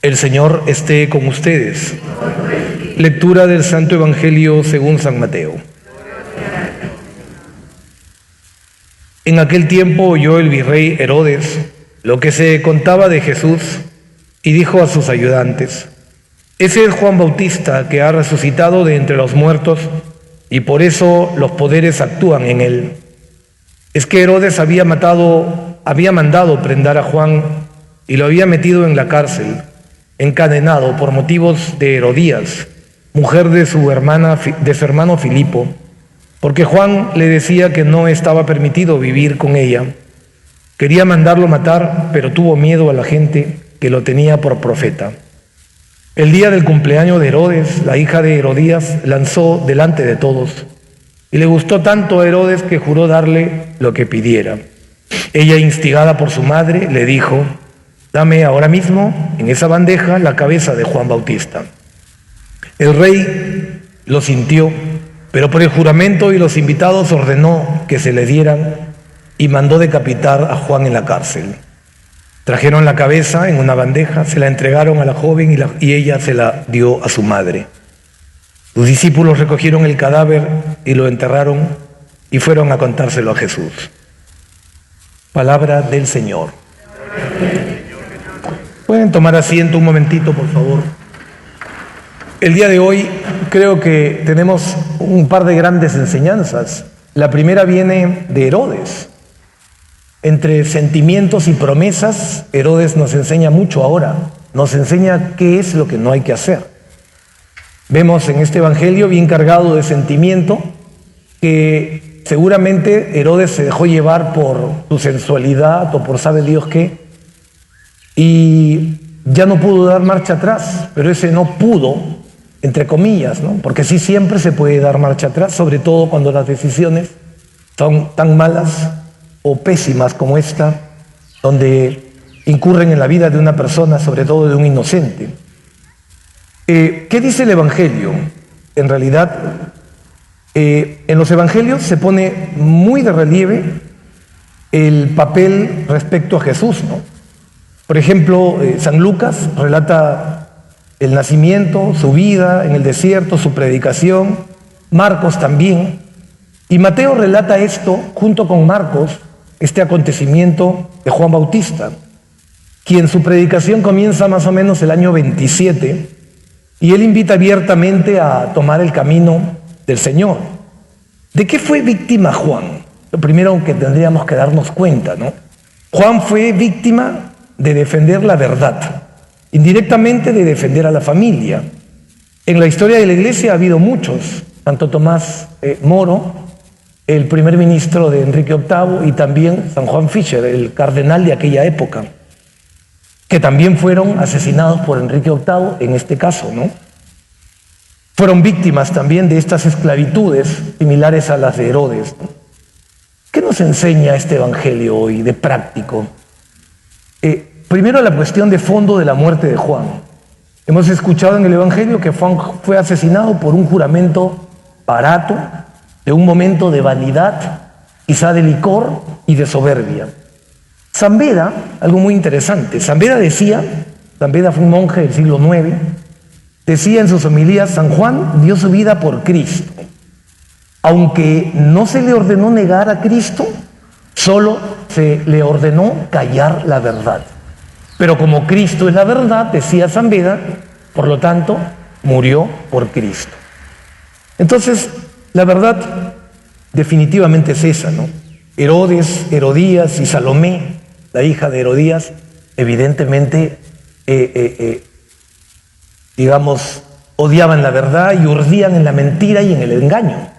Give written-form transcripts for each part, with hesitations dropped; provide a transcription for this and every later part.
El Señor esté con ustedes. Lectura del Santo Evangelio según San Mateo. En aquel tiempo oyó el virrey Herodes lo que se contaba de Jesús y dijo a sus ayudantes: ese es Juan Bautista, que ha resucitado de entre los muertos, y por eso los poderes actúan en él. Es que Herodes había mandado prender a Juan y lo había metido en la cárcel, encadenado por motivos de Herodías, mujer de su hermano Filipo, porque Juan le decía que no estaba permitido vivir con ella. Quería mandarlo matar, pero tuvo miedo a la gente que lo tenía por profeta. El día del cumpleaños de Herodes, la hija de Herodías lanzó delante de todos, y le gustó tanto a Herodes que juró darle lo que pidiera. Ella, instigada por su madre, le dijo: dame ahora mismo en esa bandeja la cabeza de Juan Bautista. El rey lo sintió, pero por el juramento y los invitados ordenó que se le dieran y mandó decapitar a Juan en la cárcel. Trajeron la cabeza en una bandeja, se la entregaron a la joven y ella se la dio a su madre. Sus discípulos recogieron el cadáver y lo enterraron y fueron a contárselo a Jesús. Palabra del Señor. ¿Pueden tomar asiento un momentito, por favor? El día de hoy creo que tenemos un par de grandes enseñanzas. La primera viene de Herodes. Entre sentimientos y promesas, Herodes nos enseña mucho ahora. Nos enseña qué es lo que no hay que hacer. Vemos en este evangelio bien cargado de sentimiento que seguramente Herodes se dejó llevar por su sensualidad o por sabe Dios qué, y ya no pudo dar marcha atrás. Pero ese no pudo, entre comillas, ¿no? Porque sí, siempre se puede dar marcha atrás, sobre todo cuando las decisiones son tan malas o pésimas como esta, donde incurren en la vida de una persona, sobre todo de un inocente. ¿Qué dice el Evangelio? En realidad, en los Evangelios se pone muy de relieve el papel respecto a Jesús, ¿no? Por ejemplo, San Lucas relata el nacimiento, su vida en el desierto, su predicación, Marcos también, y Mateo relata esto junto con Marcos, este acontecimiento de Juan Bautista, quien su predicación comienza más o menos el año 27, y él invita abiertamente a tomar el camino del Señor. ¿De qué fue víctima Juan? Lo primero que tendríamos que darnos cuenta, ¿no? Juan fue víctima de defender la verdad, indirectamente de defender a la familia. En la historia de la Iglesia ha habido muchos, tanto Tomás Moro, el primer ministro de Enrique VIII, y también San Juan Fischer, el cardenal de aquella época, que también fueron asesinados por Enrique VIII en este caso, ¿no? Fueron víctimas también de estas esclavitudes similares a las de Herodes, ¿no? ¿Qué nos enseña este evangelio hoy de práctico? Primero, la cuestión de fondo de la muerte de Juan. Hemos escuchado en el evangelio que Juan fue asesinado por un juramento barato, de un momento de vanidad, quizá de licor y de soberbia. San Beda, algo muy interesante, San Beda fue un monje del siglo IX, decía en sus homilías: San Juan dio su vida por Cristo. Aunque no se le ordenó negar a Cristo, solo se le ordenó callar la verdad. Pero como Cristo es la verdad, decía San Beda, por lo tanto, murió por Cristo. Entonces, la verdad definitivamente es esa, ¿no? Herodes, Herodías y Salomé, la hija de Herodías, evidentemente, odiaban la verdad y urdían en la mentira y en el engaño.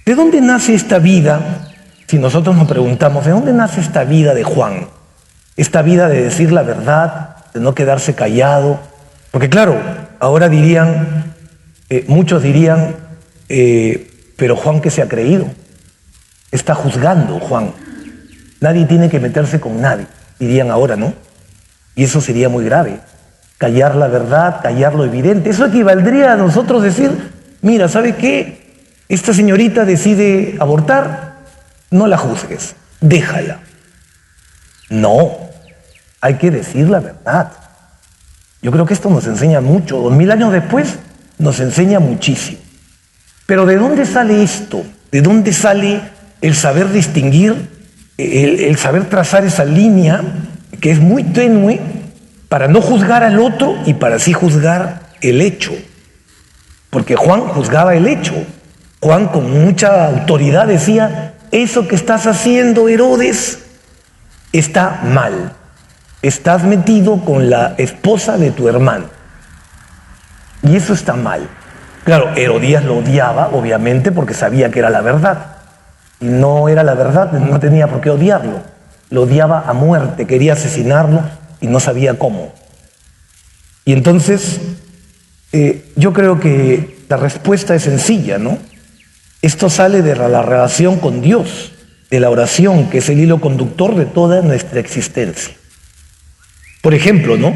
¿De dónde nace esta vida? Si nosotros nos preguntamos, ¿de dónde nace esta vida de Juan? Esta vida de decir la verdad, de no quedarse callado. Porque claro, ahora muchos dirían, pero Juan, ¿qué se ha creído? Está juzgando Juan. Nadie tiene que meterse con nadie, dirían ahora, ¿no? Y eso sería muy grave. Callar la verdad, callar lo evidente. Eso equivaldría a nosotros decir: mira, ¿sabe qué? Esta señorita decide abortar, no la juzgues, déjala. No, hay que decir la verdad. Yo creo que esto nos enseña mucho. 2000 años después nos enseña muchísimo. Pero ¿de dónde sale esto? ¿De dónde sale el saber distinguir, el saber trazar esa línea que es muy tenue para no juzgar al otro y para sí juzgar el hecho? Porque Juan juzgaba el hecho. Juan con mucha autoridad decía: eso que estás haciendo, Herodes, está mal. Estás metido con la esposa de tu hermano. Y eso está mal. Claro, Herodías lo odiaba, obviamente, porque sabía que era la verdad. Y no era la verdad, no tenía por qué odiarlo. Lo odiaba a muerte, quería asesinarlo y no sabía cómo. Y entonces, yo creo que la respuesta es sencilla, ¿no? Esto sale de la relación con Dios, de la oración, que es el hilo conductor de toda nuestra existencia. Por ejemplo, ¿no?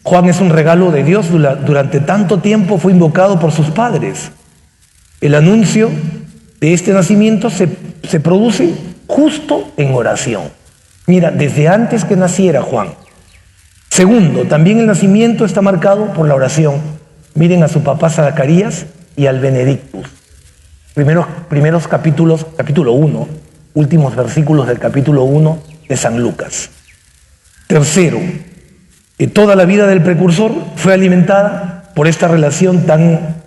Juan es un regalo de Dios. Durante tanto tiempo fue invocado por sus padres. El anuncio de este nacimiento se produce justo en oración. Mira, desde antes que naciera Juan. Segundo, también el nacimiento está marcado por la oración. Miren a su papá Zacarías y al Benedictus. Primeros capítulos, capítulo 1, últimos versículos del capítulo 1 de San Lucas. Tercero, toda la vida del precursor fue alimentada por esta relación tan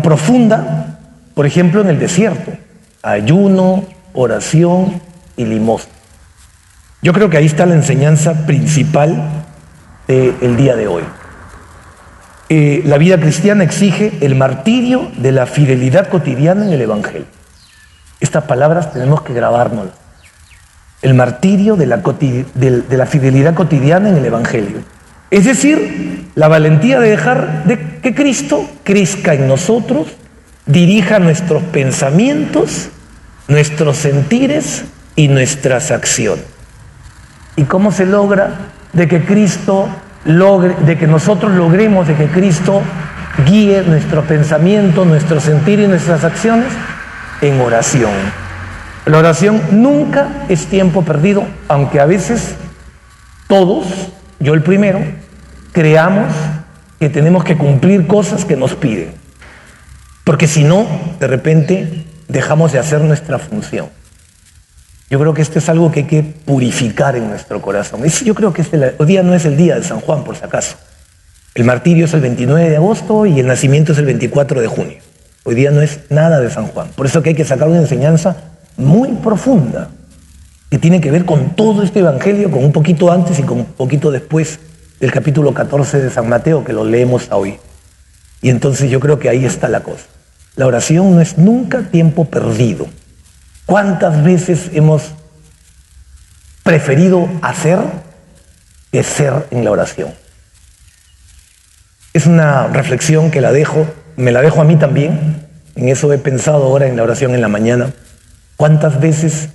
profunda, por ejemplo, en el desierto. Ayuno, oración y limosna. Yo creo que ahí está la enseñanza principal del día de hoy. La vida cristiana exige el martirio de la fidelidad cotidiana en el Evangelio. Estas palabras tenemos que grabárnoslas. El martirio de la fidelidad cotidiana en el Evangelio. Es decir, la valentía de dejar de que Cristo crezca en nosotros, dirija nuestros pensamientos, nuestros sentires y nuestras acciones. ¿Y cómo se logra de que nosotros logremos de que Cristo guíe nuestro pensamiento, nuestro sentir y nuestras acciones? En oración. La oración nunca es tiempo perdido, aunque a veces todos, yo el primero, creamos que tenemos que cumplir cosas que nos piden. Porque si no, de repente dejamos de hacer nuestra función. Yo creo que esto es algo que hay que purificar en nuestro corazón. Yo creo que hoy día no es el día de San Juan, por si acaso. El martirio es el 29 de agosto y el nacimiento es el 24 de junio. Hoy día no es nada de San Juan. Por eso que hay que sacar una enseñanza muy profunda que tiene que ver con todo este evangelio, con un poquito antes y con un poquito después del capítulo 14 de San Mateo, que lo leemos hoy. Y entonces yo creo que ahí está la cosa. La oración no es nunca tiempo perdido. ¿Cuántas veces hemos preferido hacer que ser en la oración? Es una reflexión que me la dejo a mí también. En eso he pensado ahora en la oración en la mañana. ¿Cuántas veces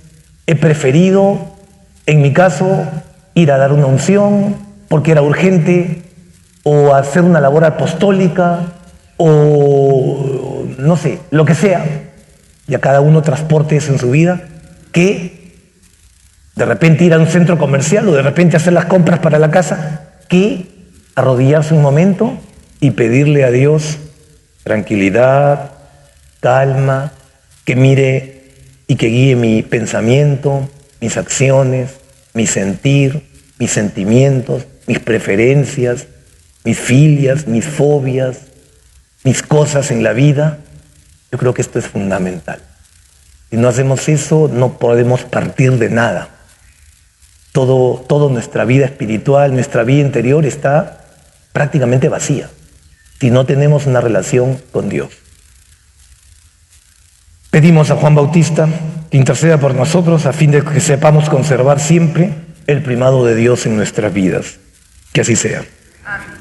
he preferido, en mi caso, ir a dar una unción porque era urgente, o hacer una labor apostólica, o no sé, lo que sea, y a cada uno transporte eso en su vida, que de repente ir a un centro comercial o de repente hacer las compras para la casa, que arrodillarse un momento y pedirle a Dios tranquilidad, calma, que mire y que guíe mi pensamiento, mis acciones, mi sentir, mis sentimientos, mis preferencias, mis filias, mis fobias, mis cosas en la vida. Yo creo que esto es fundamental. Si no hacemos eso, no podemos partir de nada. Toda nuestra vida espiritual, nuestra vida interior está prácticamente vacía si no tenemos una relación con Dios. Pedimos a Juan Bautista que interceda por nosotros a fin de que sepamos conservar siempre el primado de Dios en nuestras vidas. Que así sea. Amén.